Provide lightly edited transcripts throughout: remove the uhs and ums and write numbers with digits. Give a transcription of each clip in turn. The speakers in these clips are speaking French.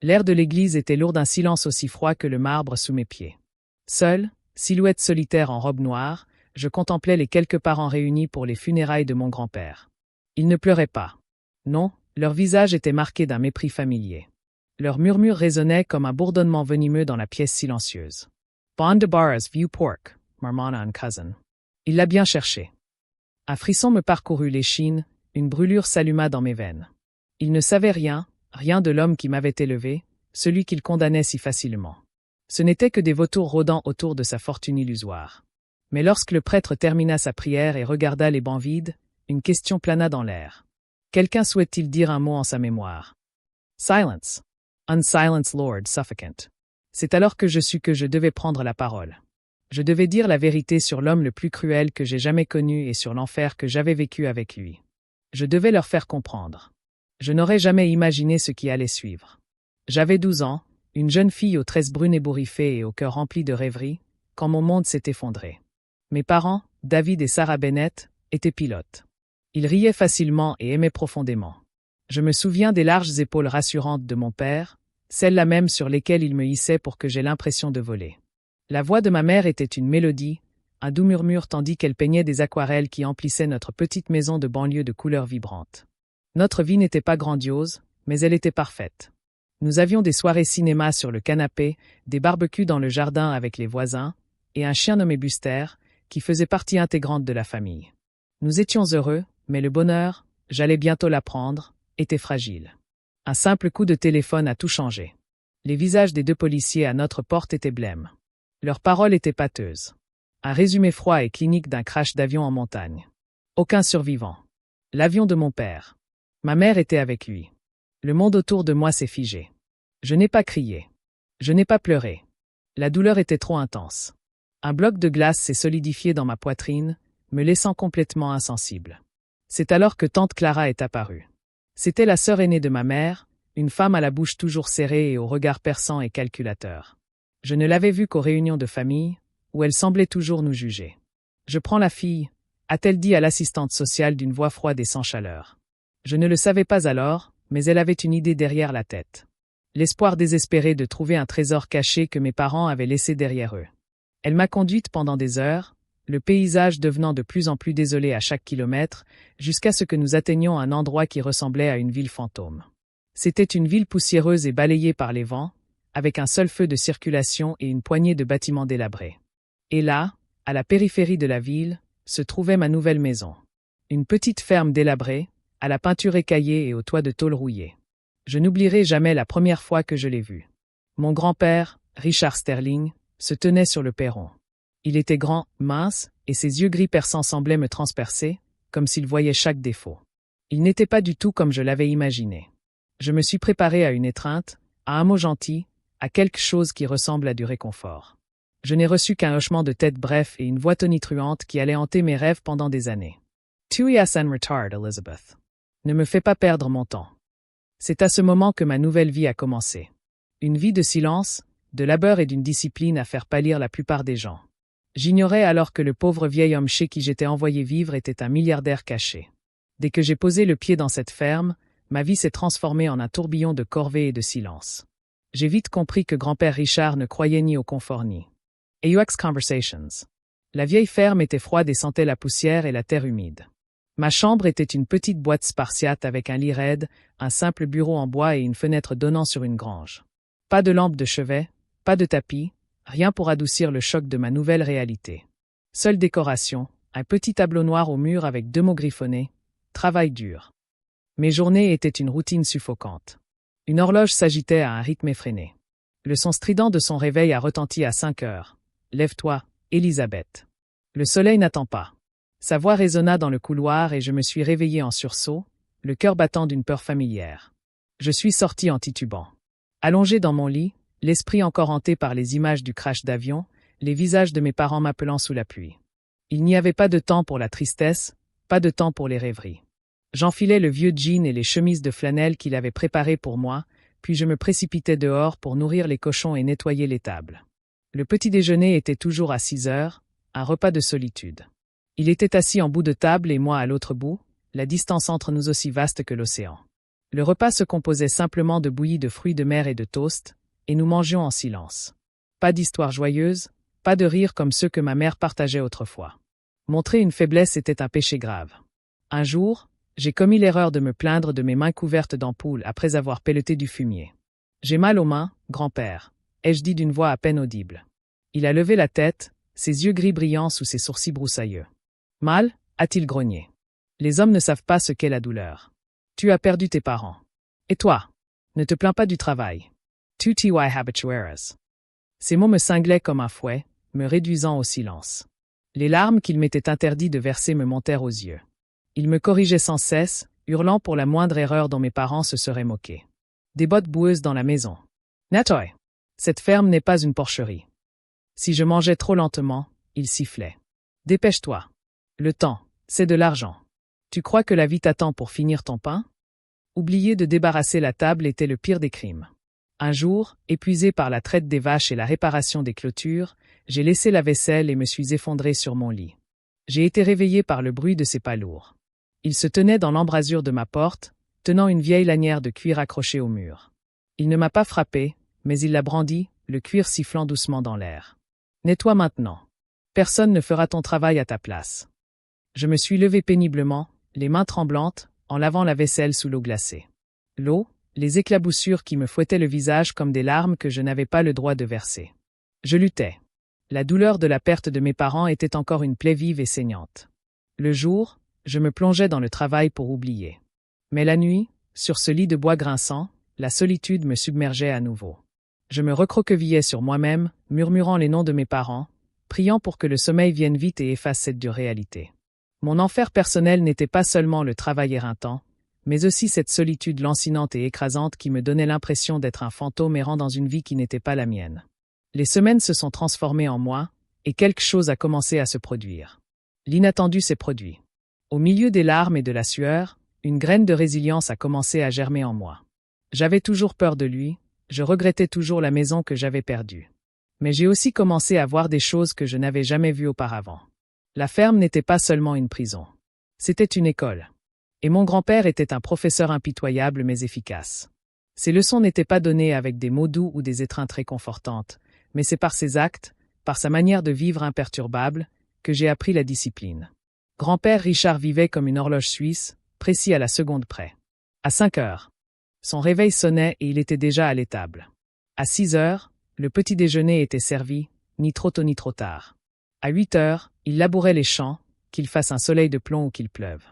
L'air de l'église était lourd d'un silence aussi froid que le marbre sous mes pieds. Seul, silhouette solitaire en robe noire, je contemplais les quelques parents réunis pour les funérailles de mon grand-père. Ils ne pleuraient pas. Non, leur visage était marqué d'un mépris familier. Leurs murmures résonnaient comme un bourdonnement venimeux dans la pièce silencieuse. Bondebarra's View Pork, marmonna un cousin. Il l'a bien cherché. Un frisson me parcourut l'échine, une brûlure s'alluma dans mes veines. Il ne savait rien, rien de l'homme qui m'avait élevé, celui qu'il condamnait si facilement. Ce n'étaient que des vautours rôdant autour de sa fortune illusoire. Mais lorsque le prêtre termina sa prière et regarda les bancs vides, une question plana dans l'air. Quelqu'un souhaite-t-il dire un mot en sa mémoire? Silence. Unsilence Lord suffocant. C'est alors que je sus que je devais prendre la parole. Je devais dire la vérité sur l'homme le plus cruel que j'ai jamais connu et sur l'enfer que j'avais vécu avec lui. Je devais leur faire comprendre. Je n'aurais jamais imaginé ce qui allait suivre. J'avais 12 ans, une jeune fille aux tresses brunes ébouriffées et au cœur rempli de rêveries, quand mon monde s'est effondré. Mes parents, David et Sarah Bennett, étaient pilotes. Ils riaient facilement et aimaient profondément. Je me souviens des larges épaules rassurantes de mon père, celles-là même sur lesquelles il me hissait pour que j'aie l'impression de voler. La voix de ma mère était une mélodie, un doux murmure tandis qu'elle peignait des aquarelles qui emplissaient notre petite maison de banlieue de couleurs vibrantes. Notre vie n'était pas grandiose, mais elle était parfaite. Nous avions des soirées cinéma sur le canapé, des barbecues dans le jardin avec les voisins, et un chien nommé Buster, qui faisait partie intégrante de la famille. Nous étions heureux, mais le bonheur, j'allais bientôt l'apprendre, était fragile. Un simple coup de téléphone a tout changé. Les visages des 2 policiers à notre porte étaient blêmes. Leurs paroles étaient pâteuses. Un résumé froid et clinique d'un crash d'avion en montagne. Aucun survivant. L'avion de mon père. Ma mère était avec lui. Le monde autour de moi s'est figé. Je n'ai pas crié. Je n'ai pas pleuré. La douleur était trop intense. Un bloc de glace s'est solidifié dans ma poitrine, me laissant complètement insensible. C'est alors que tante Clara est apparue. C'était la sœur aînée de ma mère, une femme à la bouche toujours serrée et au regard perçant et calculateur. Je ne l'avais vue qu'aux réunions de famille, où elle semblait toujours nous juger. « Je prends la fille », a-t-elle dit à l'assistante sociale d'une voix froide et sans chaleur. Je ne le savais pas alors, mais elle avait une idée derrière la tête. L'espoir désespéré de trouver un trésor caché que mes parents avaient laissé derrière eux. Elle m'a conduite pendant des heures, le paysage devenant de plus en plus désolé à chaque kilomètre, jusqu'à ce que nous atteignions un endroit qui ressemblait à une ville fantôme. C'était une ville poussiéreuse et balayée par les vents, avec un seul feu de circulation et une poignée de bâtiments délabrés. Et là, à la périphérie de la ville, se trouvait ma nouvelle maison. Une petite ferme délabrée, à la peinture écaillée et au toit de tôle rouillée. Je n'oublierai jamais la première fois que je l'ai vu. Mon grand-père, Richard Sterling, se tenait sur le perron. Il était grand, mince, et ses yeux gris perçants semblaient me transpercer, comme s'il voyait chaque défaut. Il n'était pas du tout comme je l'avais imaginé. Je me suis préparé à une étreinte, à un mot gentil, à quelque chose qui ressemble à du réconfort. Je n'ai reçu qu'un hochement de tête bref et une voix tonitruante qui allait hanter mes rêves pendant des années. Tu es en retard, Elizabeth. Ne me fais pas perdre mon temps. C'est à ce moment que ma nouvelle vie a commencé. Une vie de silence, de labeur et d'une discipline à faire pâlir la plupart des gens. J'ignorais alors que le pauvre vieil homme chez qui j'étais envoyé vivre était un milliardaire caché. Dès que j'ai posé le pied dans cette ferme, ma vie s'est transformée en un tourbillon de corvées et de silence. J'ai vite compris que grand-père Richard ne croyait ni au confort ni AUX Conversations. La vieille ferme était froide et sentait la poussière et la terre humide. Ma chambre était une petite boîte spartiate avec un lit raide, un simple bureau en bois et une fenêtre donnant sur une grange. Pas de lampe de chevet, pas de tapis, rien pour adoucir le choc de ma nouvelle réalité. Seule décoration, un petit tableau noir au mur avec 2 mots griffonnés, travail dur. Mes journées étaient une routine suffocante. Une horloge s'agitait à un rythme effréné. Le son strident de son réveil a retenti à 5 heures. Lève-toi, Elisabeth. Le soleil n'attend pas. Sa voix résonna dans le couloir et je me suis réveillé en sursaut, le cœur battant d'une peur familière. Je suis sorti en titubant. Allongé dans mon lit, l'esprit encore hanté par les images du crash d'avion, les visages de mes parents m'appelant sous la pluie. Il n'y avait pas de temps pour la tristesse, pas de temps pour les rêveries. J'enfilais le vieux jean et les chemises de flanelle qu'il avait préparées pour moi, puis je me précipitais dehors pour nourrir les cochons et nettoyer les tables. Le petit déjeuner était toujours à 6 heures, un repas de solitude. Il était assis en bout de table et moi à l'autre bout, la distance entre nous aussi vaste que l'océan. Le repas se composait simplement de bouillie de fruits de mer et de toast, et nous mangions en silence. Pas d'histoire joyeuse, pas de rire comme ceux que ma mère partageait autrefois. Montrer une faiblesse était un péché grave. Un jour, j'ai commis l'erreur de me plaindre de mes mains couvertes d'ampoules après avoir pelleté du fumier. « J'ai mal aux mains, grand-père », ai-je dit d'une voix à peine audible. Il a levé la tête, ses yeux gris brillants sous ses sourcils broussailleux. « Mal » a-t-il grogné. « Les hommes ne savent pas ce qu'est la douleur. Tu as perdu tes parents. Et toi? Ne te plains pas du travail. Tu t'y habitueras. » Ces mots me cinglaient comme un fouet, me réduisant au silence. Les larmes qu'il m'était interdit de verser me montèrent aux yeux. Il me corrigeait sans cesse, hurlant pour la moindre erreur dont mes parents se seraient moqués. Des bottes boueuses dans la maison. Natoy! Cette ferme n'est pas une porcherie. Si je mangeais trop lentement, il sifflait. Dépêche-toi. Le temps, c'est de l'argent. Tu crois que la vie t'attend pour finir ton pain? Oublier de débarrasser la table était le pire des crimes. Un jour, épuisé par la traite des vaches et la réparation des clôtures, j'ai laissé la vaisselle et me suis effondré sur mon lit. J'ai été réveillé par le bruit de ses pas lourds. Il se tenait dans l'embrasure de ma porte, tenant une vieille lanière de cuir accrochée au mur. Il ne m'a pas frappé, mais il l'a brandi, le cuir sifflant doucement dans l'air. Nettoie maintenant. Personne ne fera ton travail à ta place. Je me suis levé péniblement, les mains tremblantes, en lavant la vaisselle sous l'eau glacée. L'eau, les éclaboussures qui me fouettaient le visage comme des larmes que je n'avais pas le droit de verser. Je luttais. La douleur de la perte de mes parents était encore une plaie vive et saignante. Le jour, je me plongeais dans le travail pour oublier. Mais la nuit, sur ce lit de bois grinçant, la solitude me submergeait à nouveau. Je me recroquevillais sur moi-même, murmurant les noms de mes parents, priant pour que le sommeil vienne vite et efface cette dure réalité. Mon enfer personnel n'était pas seulement le travail éreintant, mais aussi cette solitude lancinante et écrasante qui me donnait l'impression d'être un fantôme errant dans une vie qui n'était pas la mienne. Les semaines se sont transformées en mois, et quelque chose a commencé à se produire. L'inattendu s'est produit. Au milieu des larmes et de la sueur, une graine de résilience a commencé à germer en moi. J'avais toujours peur de lui, je regrettais toujours la maison que j'avais perdue. Mais j'ai aussi commencé à voir des choses que je n'avais jamais vues auparavant. La ferme n'était pas seulement une prison. C'était une école. Et mon grand-père était un professeur impitoyable mais efficace. Ses leçons n'étaient pas données avec des mots doux ou des étreintes réconfortantes, mais c'est par ses actes, par sa manière de vivre imperturbable, que j'ai appris la discipline. Grand-père Richard vivait comme une horloge suisse, précis à la seconde près. À 5 heures. Son réveil sonnait et il était déjà à l'étable. À 6 heures, le petit déjeuner était servi, ni trop tôt ni trop tard. À 8 heures, il labourait les champs, qu'il fasse un soleil de plomb ou qu'il pleuve.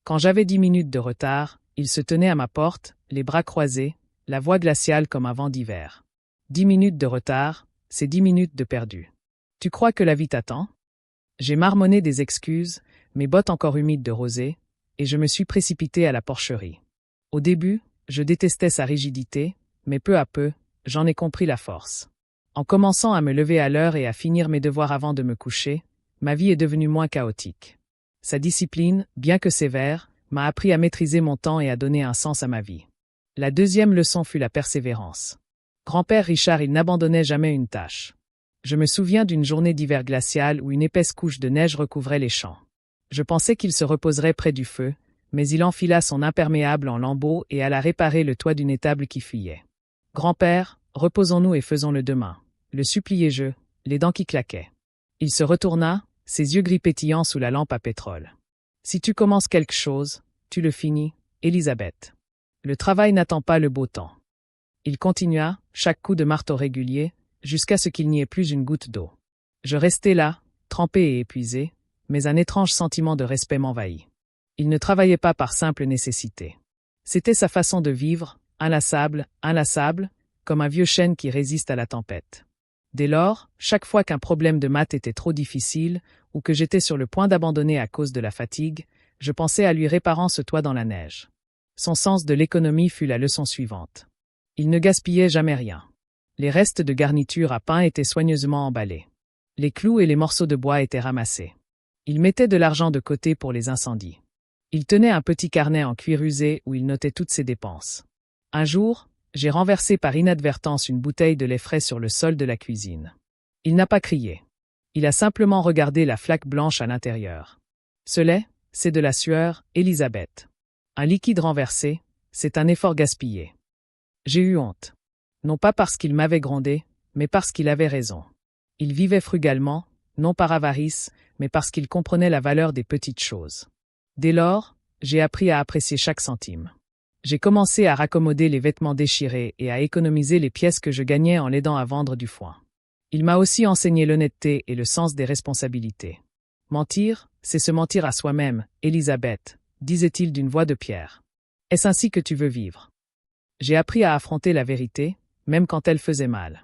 Quand j'avais 10 minutes de retard, il se tenait à ma porte, les bras croisés, la voix glaciale comme un vent d'hiver. 10 minutes de retard, c'est 10 minutes de perdu. Tu crois que la vie t'attend? J'ai marmonné des excuses, mes bottes encore humides de rosée, et je me suis précipité à la porcherie. Au début, je détestais sa rigidité, mais peu à peu, j'en ai compris la force. En commençant à me lever à l'heure et à finir mes devoirs avant de me coucher, ma vie est devenue moins chaotique. Sa discipline, bien que sévère, m'a appris à maîtriser mon temps et à donner un sens à ma vie. La deuxième leçon fut la persévérance. Grand-père Richard, il n'abandonnait jamais une tâche. Je me souviens d'une journée d'hiver glacial où une épaisse couche de neige recouvrait les champs. Je pensais qu'il se reposerait près du feu, mais il enfila son imperméable en lambeaux et alla réparer le toit d'une étable qui fuyait. « Grand-père, reposons-nous et faisons-le demain », le suppliai-je, les dents qui claquaient. Il se retourna, ses yeux gris pétillants sous la lampe à pétrole. « Si tu commences quelque chose, tu le finis, Élisabeth. Le travail n'attend pas le beau temps. » Il continua, chaque coup de marteau régulier, jusqu'à ce qu'il n'y ait plus une goutte d'eau. Je restai là, trempé et épuisé, mais un étrange sentiment de respect m'envahit. Il ne travaillait pas par simple nécessité. C'était sa façon de vivre, inlassable, comme un vieux chêne qui résiste à la tempête. Dès lors, chaque fois qu'un problème de maths était trop difficile, ou que j'étais sur le point d'abandonner à cause de la fatigue, je pensais à lui réparant ce toit dans la neige. Son sens de l'économie fut la leçon suivante. Il ne gaspillait jamais rien. Les restes de garniture à pain étaient soigneusement emballés. Les clous et les morceaux de bois étaient ramassés. Il mettait de l'argent de côté pour les incendies. Il tenait un petit carnet en cuir usé où il notait toutes ses dépenses. Un jour, j'ai renversé par inadvertance une bouteille de lait frais sur le sol de la cuisine. Il n'a pas crié. Il a simplement regardé la flaque blanche à l'intérieur. Ce lait, c'est de la sueur, Élisabeth. Un liquide renversé, c'est un effort gaspillé. J'ai eu honte. Non pas parce qu'il m'avait grondé, mais parce qu'il avait raison. Il vivait frugalement, non par avarice, mais parce qu'il comprenait la valeur des petites choses. Dès lors, j'ai appris à apprécier chaque centime. J'ai commencé à raccommoder les vêtements déchirés et à économiser les pièces que je gagnais en l'aidant à vendre du foin. Il m'a aussi enseigné l'honnêteté et le sens des responsabilités. Mentir, c'est se mentir à soi-même, Elisabeth, disait-il d'une voix de pierre. Est-ce ainsi que tu veux vivre? J'ai appris à affronter la vérité, même quand elle faisait mal.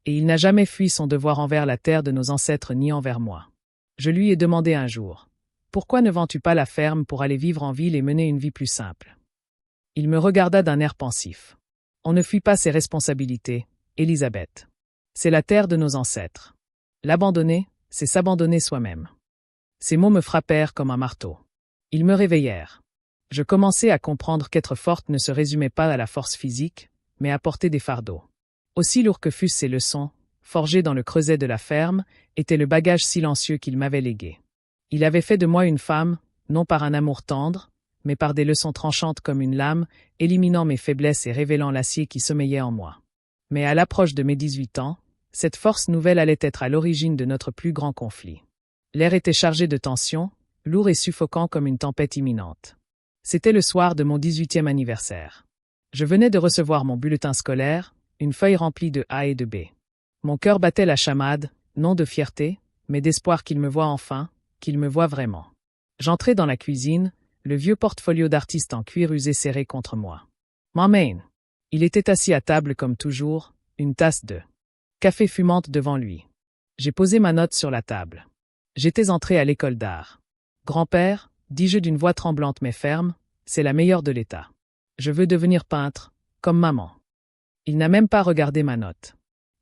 Et il n'a jamais fui son devoir envers la terre de nos ancêtres ni envers moi. Je lui ai demandé un jour, « Pourquoi ne vends-tu pas la ferme pour aller vivre en ville et mener une vie plus simple ?» Il me regarda d'un air pensif. « On ne fuit pas ses responsabilités, Elisabeth. C'est la terre de nos ancêtres. L'abandonner, c'est s'abandonner soi-même. » Ces mots me frappèrent comme un marteau. Ils me réveillèrent. Je commençais à comprendre qu'être forte ne se résumait pas à la force physique, mais à porter des fardeaux. Aussi lourds que fussent ces leçons, forgées dans le creuset de la ferme, était le bagage silencieux qu'il m'avait légué. Il avait fait de moi une femme, non par un amour tendre, mais par des leçons tranchantes comme une lame, éliminant mes faiblesses et révélant l'acier qui sommeillait en moi. Mais à l'approche de mes 18 ans, cette force nouvelle allait être à l'origine de notre plus grand conflit. L'air était chargé de tension, lourd et suffocant comme une tempête imminente. C'était le soir de mon 18e anniversaire. Je venais de recevoir mon bulletin scolaire, une feuille remplie de A et de B. Mon cœur battait la chamade, non de fierté, mais d'espoir qu'il me voie enfin, qu'il me voie vraiment. J'entrai dans la cuisine, le vieux portfolio d'artiste en cuir usé serré contre moi. Maman. Il était assis à table comme toujours, une tasse de café fumante devant lui. J'ai posé ma note sur la table. J'étais entré à l'école d'art. Grand-père, dis-je d'une voix tremblante mais ferme, c'est la meilleure de l'État. Je veux devenir peintre, comme maman. Il n'a même pas regardé ma note.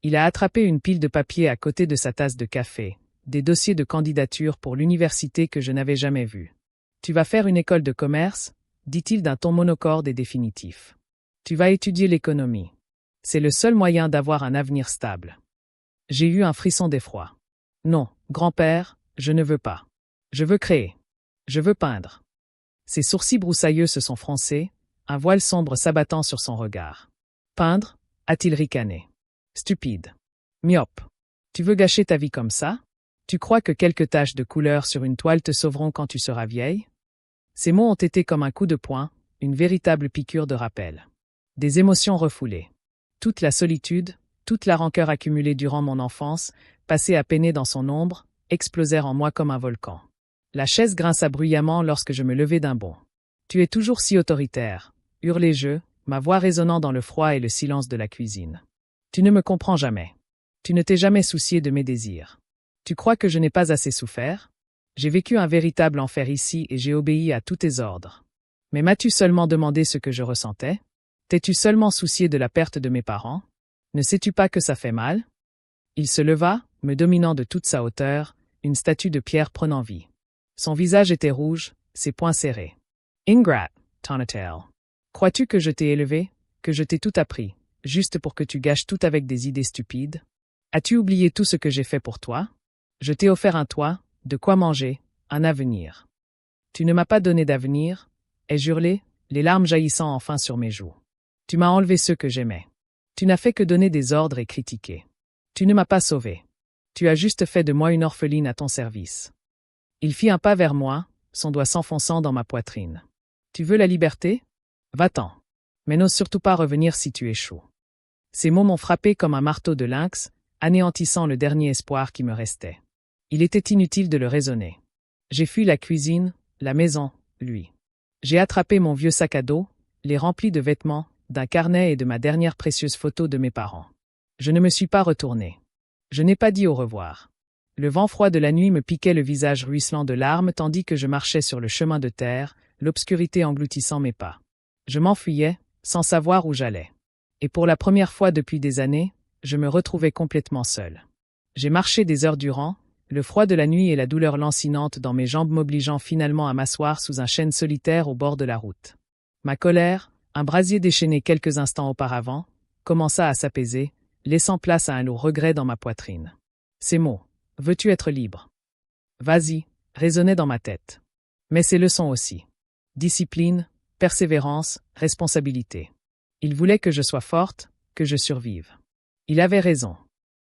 Il a attrapé une pile de papier à côté de sa tasse de café, des dossiers de candidature pour l'université que je n'avais jamais vus. Tu vas faire une école de commerce, dit-il d'un ton monocorde et définitif. Tu vas étudier l'économie. C'est le seul moyen d'avoir un avenir stable. J'ai eu un frisson d'effroi. Non, grand-père, je ne veux pas. Je veux créer. Je veux peindre. Ses sourcils broussailleux se sont froncés, un voile sombre s'abattant sur son regard. Peindre, a-t-il ricané. Stupide. Myope. Tu veux gâcher ta vie comme ça? Tu crois que quelques taches de couleur sur une toile te sauveront quand tu seras vieille? Ces mots ont été comme un coup de poing, une véritable piqûre de rappel. Des émotions refoulées. Toute la solitude, toute la rancœur accumulée durant mon enfance, passée à peiner dans son ombre, explosèrent en moi comme un volcan. La chaise grinça bruyamment lorsque je me levai d'un bond. « Tu es toujours si autoritaire », hurlai-je, ma voix résonnant dans le froid et le silence de la cuisine. « Tu ne me comprends jamais. Tu ne t'es jamais soucié de mes désirs. Tu crois que je n'ai pas assez souffert? J'ai vécu un véritable enfer ici et j'ai obéi à tous tes ordres. Mais m'as-tu seulement demandé ce que je ressentais? T'es-tu seulement soucié de la perte de mes parents? Ne sais-tu pas que ça fait mal? » Il se leva, me dominant de toute sa hauteur, une statue de pierre prenant vie. Son visage était rouge, ses poings serrés. « Ingrate, tonna-t-elle. Crois-tu que je t'ai élevé, que je t'ai tout appris, juste pour que tu gâches tout avec des idées stupides? As-tu oublié tout ce que j'ai fait pour toi? Je t'ai offert un toit, de quoi manger, un avenir. Tu ne m'as pas donné d'avenir, ai-je hurlé, les larmes jaillissant enfin sur mes joues. Tu m'as enlevé ceux que j'aimais. Tu n'as fait que donner des ordres et critiquer. Tu ne m'as pas sauvé. Tu as juste fait de moi une orpheline à ton service. » Il fit un pas vers moi, son doigt s'enfonçant dans ma poitrine. « Tu veux la liberté? Va-t'en. Mais n'ose surtout pas revenir si tu échoues. » Ces mots m'ont frappé comme un marteau de lynx, anéantissant le dernier espoir qui me restait. Il était inutile de le raisonner. J'ai fui la cuisine, la maison, lui. J'ai attrapé mon vieux sac à dos, les remplis de vêtements, d'un carnet et de ma dernière précieuse photo de mes parents. Je ne me suis pas retourné. Je n'ai pas dit au revoir. Le vent froid de la nuit me piquait le visage ruisselant de larmes tandis que je marchais sur le chemin de terre, l'obscurité engloutissant mes pas. Je m'enfuyais, sans savoir où j'allais. Et pour la première fois depuis des années, je me retrouvais complètement seul. J'ai marché des heures durant, le froid de la nuit et la douleur lancinante dans mes jambes m'obligeant finalement à m'asseoir sous un chêne solitaire au bord de la route. Ma colère, un brasier déchaîné quelques instants auparavant, commença à s'apaiser, laissant place à un lourd regret dans ma poitrine. Ces mots, « Veux-tu être libre? »« Vas-y » résonnaient dans ma tête. Mais ces leçons aussi. Discipline, persévérance, responsabilité. Il voulait que je sois forte, que je survive. Il avait raison.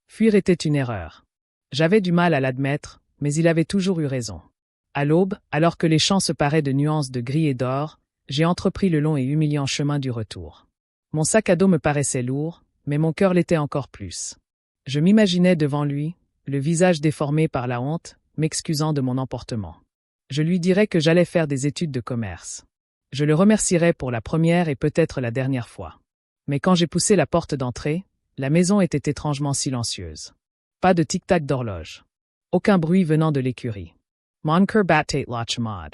Fuir était une erreur. J'avais du mal à l'admettre, mais il avait toujours eu raison. À l'aube, alors que les champs se paraient de nuances de gris et d'or, j'ai entrepris le long et humiliant chemin du retour. Mon sac à dos me paraissait lourd, mais mon cœur l'était encore plus. Je m'imaginais devant lui, le visage déformé par la honte, m'excusant de mon emportement. Je lui dirais que j'allais faire des études de commerce. Je le remercierais pour la première et peut-être la dernière fois. Mais quand j'ai poussé la porte d'entrée, la maison était étrangement silencieuse. Pas de tic-tac d'horloge. Aucun bruit venant de l'écurie. Mon cœur battait lentement.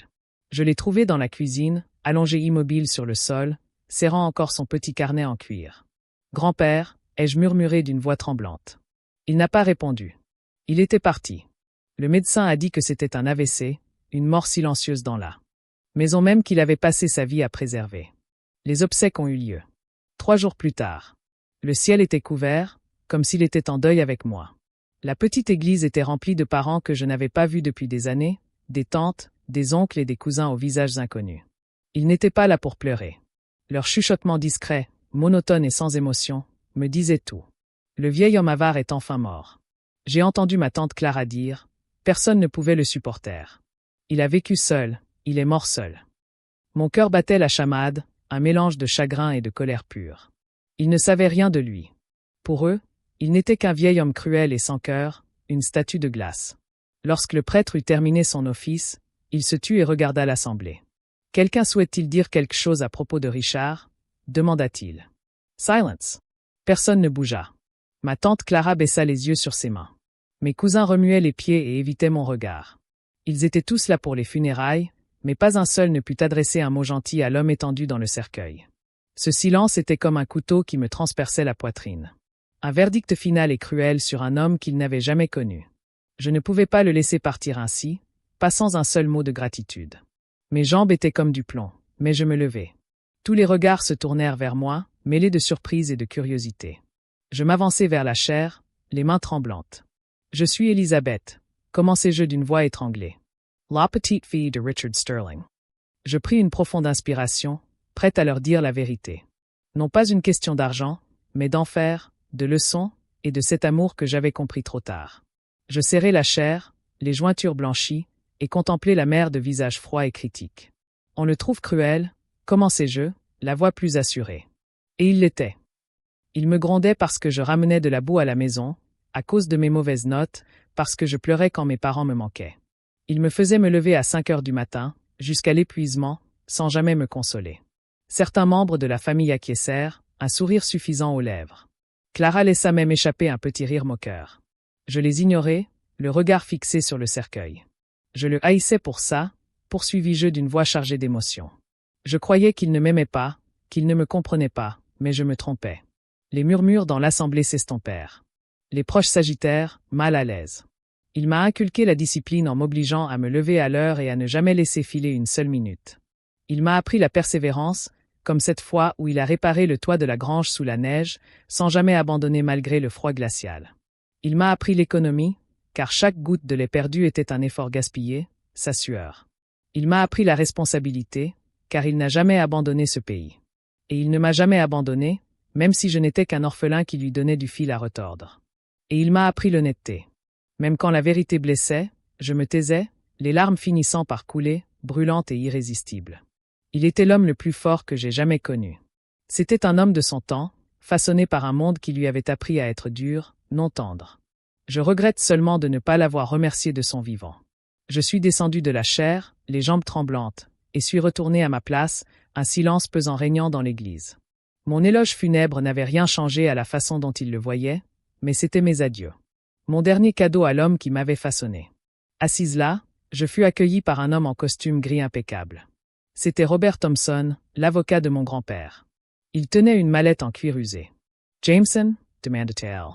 Je l'ai trouvé dans la cuisine, allongé immobile sur le sol, serrant encore son petit carnet en cuir. « Grand-père » ai-je murmuré d'une voix tremblante. Il n'a pas répondu. Il était parti. Le médecin a dit que c'était un AVC, une mort silencieuse dans la maison même qu'il avait passé sa vie à préserver. Les obsèques ont eu lieu. 3 jours plus tard. Le ciel était couvert, comme s'il était en deuil avec moi. La petite église était remplie de parents que je n'avais pas vus depuis des années, des tantes, des oncles et des cousins aux visages inconnus. Ils n'étaient pas là pour pleurer. Leur chuchotement discret, monotone et sans émotion, me disait tout. Le vieil homme avare est enfin mort. J'ai entendu ma tante Clara dire, personne ne pouvait le supporter. Il a vécu seul, il est mort seul. Mon cœur battait la chamade, un mélange de chagrin et de colère pure. Ils ne savaient rien de lui. Pour eux, il n'était qu'un vieil homme cruel et sans cœur, une statue de glace. Lorsque le prêtre eut terminé son office, il se tut et regarda l'assemblée. « Quelqu'un souhaite-t-il dire quelque chose à propos de Richard » demanda-t-il. Silence. Personne ne bougea. Ma tante Clara baissa les yeux sur ses mains. Mes cousins remuaient les pieds et évitaient mon regard. Ils étaient tous là pour les funérailles, mais pas un seul ne put adresser un mot gentil à l'homme étendu dans le cercueil. Ce silence était comme un couteau qui me transperçait la poitrine. Un verdict final et cruel sur un homme qu'il n'avait jamais connu. Je ne pouvais pas le laisser partir ainsi, pas sans un seul mot de gratitude. Mes jambes étaient comme du plomb, mais je me levai. Tous les regards se tournèrent vers moi, mêlés de surprise et de curiosité. Je m'avançai vers la chaire, les mains tremblantes. « Je suis Elisabeth », commençai-je d'une voix étranglée. La petite fille de Richard Sterling. Je pris une profonde inspiration, prête à leur dire la vérité. Non pas une question d'argent, mais d'enfer, de leçons, et de cet amour que j'avais compris trop tard. Je serrai la chair, les jointures blanchies, et contemplai la mer de visage froid et critique. On le trouve cruel, commençai-je, la voix plus assurée. Et il l'était. Il me grondait parce que je ramenais de la boue à la maison, à cause de mes mauvaises notes, parce que je pleurais quand mes parents me manquaient. Il me faisait me lever à 5 heures du matin, jusqu'à l'épuisement, sans jamais me consoler. Certains membres de la famille acquiescèrent, un sourire suffisant aux lèvres. Clara laissa même échapper un petit rire moqueur. Je les ignorais, le regard fixé sur le cercueil. Je le haïssais pour ça, poursuivis-je d'une voix chargée d'émotion. Je croyais qu'il ne m'aimait pas, qu'il ne me comprenait pas, mais je me trompais. Les murmures dans l'assemblée s'estompèrent. Les proches s'agitèrent, mal à l'aise. Il m'a inculqué la discipline en m'obligeant à me lever à l'heure et à ne jamais laisser filer une seule minute. Il m'a appris la persévérance, comme cette fois où il a réparé le toit de la grange sous la neige, sans jamais abandonner malgré le froid glacial. Il m'a appris l'économie, car chaque goutte de lait perdu était un effort gaspillé, sa sueur. Il m'a appris la responsabilité, car il n'a jamais abandonné ce pays. Et il ne m'a jamais abandonné, même si je n'étais qu'un orphelin qui lui donnait du fil à retordre. Et il m'a appris l'honnêteté. Même quand la vérité blessait, je me taisais, les larmes finissant par couler, brûlantes et irrésistibles. Il était l'homme le plus fort que j'ai jamais connu. C'était un homme de son temps, façonné par un monde qui lui avait appris à être dur, non tendre. Je regrette seulement de ne pas l'avoir remercié de son vivant. Je suis descendu de la chaire, les jambes tremblantes, et suis retourné à ma place, un silence pesant régnant dans l'église. Mon éloge funèbre n'avait rien changé à la façon dont il le voyait, mais c'était mes adieux. Mon dernier cadeau à l'homme qui m'avait façonné. Assise là, je fus accueilli par un homme en costume gris impeccable. C'était Robert Thompson, l'avocat de mon grand-père. Il tenait une mallette en cuir usé. « Jameson » demanda-t-elle.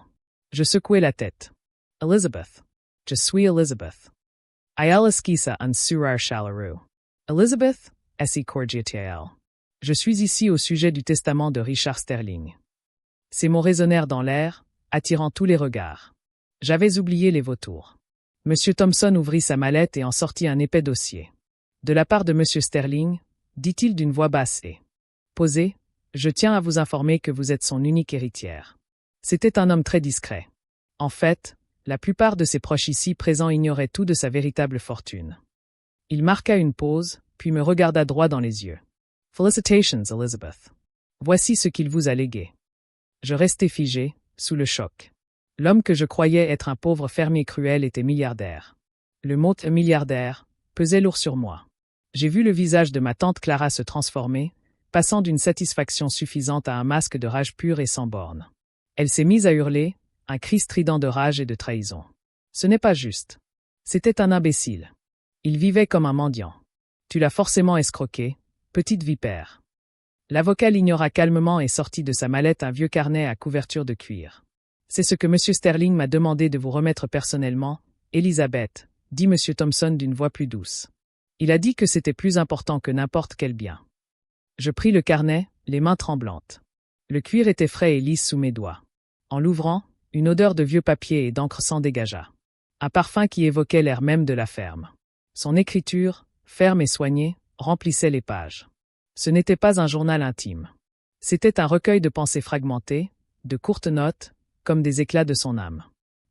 Je secouai la tête. « Elizabeth. Je suis Elizabeth. Ayala skisa un surar chalaru. Elizabeth, esi cordiatel. Je suis ici au sujet du testament de Richard Sterling. » Ces mots résonnèrent dans l'air, attirant tous les regards. J'avais oublié les vautours. Monsieur Thompson ouvrit sa mallette et en sortit un épais dossier. De la part de Monsieur Sterling, dit-il d'une voix basse et posée. Je tiens à vous informer que vous êtes son unique héritière. C'était un homme très discret. En fait, la plupart de ses proches ici présents ignoraient tout de sa véritable fortune. Il marqua une pause, puis me regarda droit dans les yeux. Felicitations, Elizabeth. Voici ce qu'il vous a légué. Je restai figé, sous le choc. L'homme que je croyais être un pauvre fermier cruel était milliardaire. Le mot « milliardaire » pesait lourd sur moi. J'ai vu le visage de ma tante Clara se transformer, passant d'une satisfaction suffisante à un masque de rage pure et sans borne. Elle s'est mise à hurler, un cri strident de rage et de trahison. Ce n'est pas juste. C'était un imbécile. Il vivait comme un mendiant. Tu l'as forcément escroqué, petite vipère. L'avocat l'ignora calmement et sortit de sa mallette un vieux carnet à couverture de cuir. C'est ce que M. Sterling m'a demandé de vous remettre personnellement, Elizabeth, dit M. Thompson d'une voix plus douce. Il a dit que c'était plus important que n'importe quel bien. Je pris le carnet, les mains tremblantes. Le cuir était frais et lisse sous mes doigts. En l'ouvrant, une odeur de vieux papier et d'encre s'en dégagea. Un parfum qui évoquait l'air même de la ferme. Son écriture, ferme et soignée, remplissait les pages. Ce n'était pas un journal intime. C'était un recueil de pensées fragmentées, de courtes notes, comme des éclats de son âme.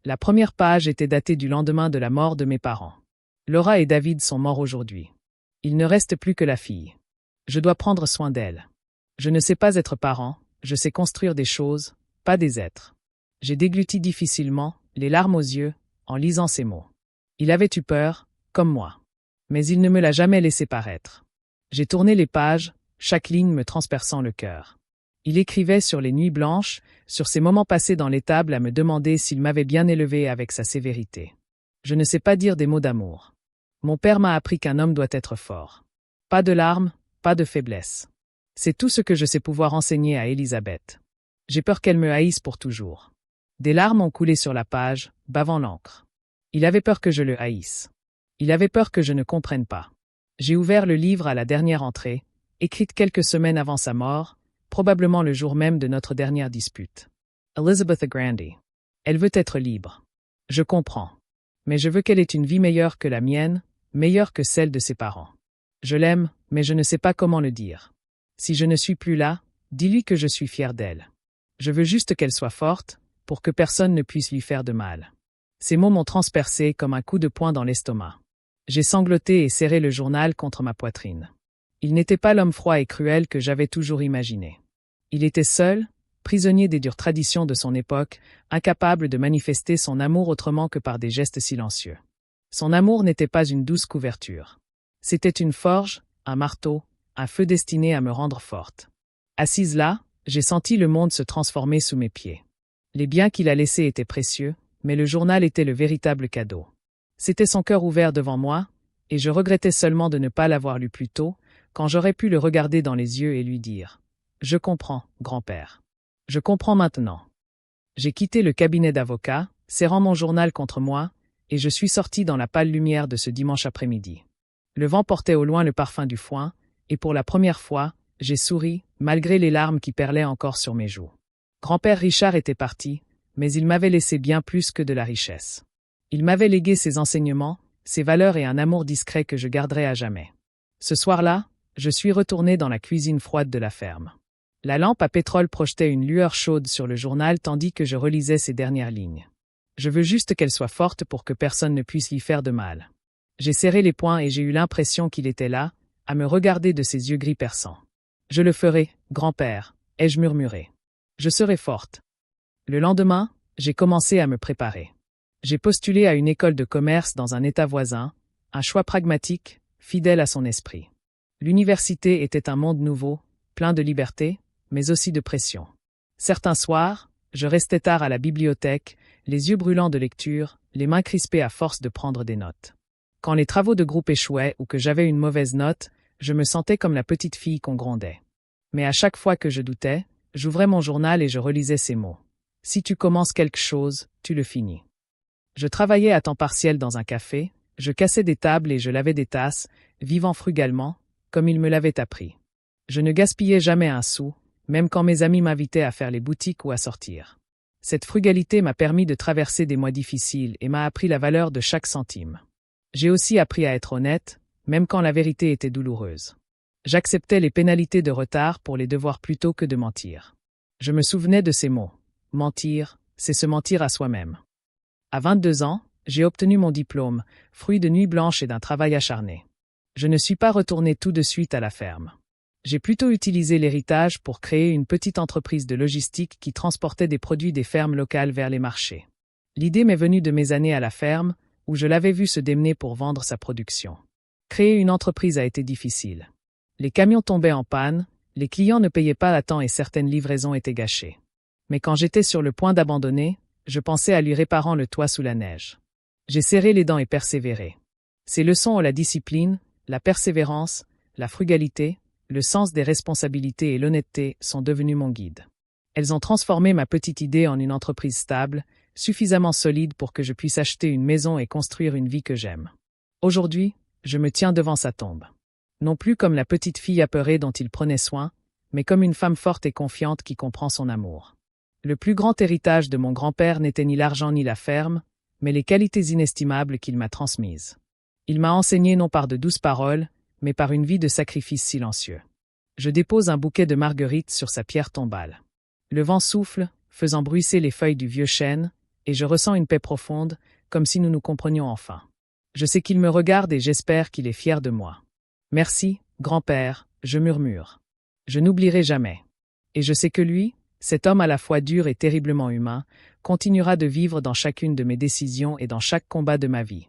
La première page était datée du lendemain de la mort de mes parents. Laura et David sont morts aujourd'hui. Il ne reste plus que la fille. Je dois prendre soin d'elle. Je ne sais pas être parent, je sais construire des choses, pas des êtres. J'ai dégluti difficilement, les larmes aux yeux, en lisant ces mots. Il avait eu peur, comme moi. Mais il ne me l'a jamais laissé paraître. J'ai tourné les pages, chaque ligne me transperçant le cœur. Il écrivait sur les nuits blanches, sur ces moments passés dans l'étable à me demander s'il m'avait bien élevé avec sa sévérité. Je ne sais pas dire des mots d'amour. Mon père m'a appris qu'un homme doit être fort. Pas de larmes, pas de faiblesse. C'est tout ce que je sais pouvoir enseigner à Elizabeth. J'ai peur qu'elle me haïsse pour toujours. Des larmes ont coulé sur la page, bavant l'encre. Il avait peur que je le haïsse. Il avait peur que je ne comprenne pas. J'ai ouvert le livre à la dernière entrée, écrite quelques semaines avant sa mort, probablement le jour même de notre dernière dispute. Elizabeth Grandy. Elle veut être libre. Je comprends. Mais je veux qu'elle ait une vie meilleure que la mienne, meilleure que celle de ses parents. Je l'aime, mais je ne sais pas comment le dire. Si je ne suis plus là, dis-lui que je suis fier d'elle. Je veux juste qu'elle soit forte, pour que personne ne puisse lui faire de mal. Ces mots m'ont transpercé comme un coup de poing dans l'estomac. J'ai sangloté et serré le journal contre ma poitrine. Il n'était pas l'homme froid et cruel que j'avais toujours imaginé. Il était seul, prisonnier des dures traditions de son époque, incapable de manifester son amour autrement que par des gestes silencieux. Son amour n'était pas une douce couverture. C'était une forge, un marteau, un feu destiné à me rendre forte. Assise là, j'ai senti le monde se transformer sous mes pieds. Les biens qu'il a laissés étaient précieux, mais le journal était le véritable cadeau. C'était son cœur ouvert devant moi, et je regrettais seulement de ne pas l'avoir lu plus tôt, quand j'aurais pu le regarder dans les yeux et lui dire « Je comprends, grand-père. Je comprends maintenant. » J'ai quitté le cabinet d'avocat, serrant mon journal contre moi, et je suis sorti dans la pâle lumière de ce dimanche après-midi. Le vent portait au loin le parfum du foin, et pour la première fois, j'ai souri, malgré les larmes qui perlaient encore sur mes joues. Grand-père Richard était parti, mais il m'avait laissé bien plus que de la richesse. Il m'avait légué ses enseignements, ses valeurs et un amour discret que je garderai à jamais. Ce soir-là, je suis retourné dans la cuisine froide de la ferme. La lampe à pétrole projetait une lueur chaude sur le journal tandis que je relisais ces dernières lignes. Je veux juste qu'elle soit forte pour que personne ne puisse lui faire de mal. J'ai serré les poings et j'ai eu l'impression qu'il était là, à me regarder de ses yeux gris perçants. Je le ferai, grand-père, ai-je murmuré. Je serai forte. Le lendemain, j'ai commencé à me préparer. J'ai postulé à une école de commerce dans un État voisin, un choix pragmatique, fidèle à son esprit. L'université était un monde nouveau, plein de liberté, mais aussi de pression. Certains soirs, je restais tard à la bibliothèque, les yeux brûlants de lecture, les mains crispées à force de prendre des notes. Quand les travaux de groupe échouaient ou que j'avais une mauvaise note, je me sentais comme la petite fille qu'on grondait. Mais à chaque fois que je doutais, j'ouvrais mon journal et je relisais ces mots. Si tu commences quelque chose, tu le finis. Je travaillais à temps partiel dans un café, je cassais des tables et je lavais des tasses, vivant frugalement, comme il me l'avait appris. Je ne gaspillais jamais un sou, même quand mes amis m'invitaient à faire les boutiques ou à sortir. Cette frugalité m'a permis de traverser des mois difficiles et m'a appris la valeur de chaque centime. J'ai aussi appris à être honnête, même quand la vérité était douloureuse. J'acceptais les pénalités de retard pour les devoirs plutôt que de mentir. Je me souvenais de ces mots. Mentir, c'est se mentir à soi-même. À 22 ans, j'ai obtenu mon diplôme, fruit de nuits blanches et d'un travail acharné. Je ne suis pas retourné tout de suite à la ferme. J'ai plutôt utilisé l'héritage pour créer une petite entreprise de logistique qui transportait des produits des fermes locales vers les marchés. L'idée m'est venue de mes années à la ferme, où je l'avais vu se démener pour vendre sa production. Créer une entreprise a été difficile. Les camions tombaient en panne, les clients ne payaient pas à temps et certaines livraisons étaient gâchées. Mais quand j'étais sur le point d'abandonner, je pensais à lui réparant le toit sous la neige. J'ai serré les dents et persévéré. Ces leçons ont la discipline, la persévérance, la frugalité, le sens des responsabilités et l'honnêteté sont devenus mon guide. Elles ont transformé ma petite idée en une entreprise stable, suffisamment solide pour que je puisse acheter une maison et construire une vie que j'aime. Aujourd'hui, je me tiens devant sa tombe. Non plus comme la petite fille apeurée dont il prenait soin, mais comme une femme forte et confiante qui comprend son amour. Le plus grand héritage de mon grand-père n'était ni l'argent ni la ferme, mais les qualités inestimables qu'il m'a transmises. Il m'a enseigné non par de douces paroles, mais par une vie de sacrifice silencieux. Je dépose un bouquet de marguerites sur sa pierre tombale. Le vent souffle, faisant bruisser les feuilles du vieux chêne, et je ressens une paix profonde, comme si nous nous comprenions enfin. Je sais qu'il me regarde et j'espère qu'il est fier de moi. Merci, grand-père, je murmure. Je n'oublierai jamais. Et je sais que lui, cet homme à la fois dur et terriblement humain, continuera de vivre dans chacune de mes décisions et dans chaque combat de ma vie.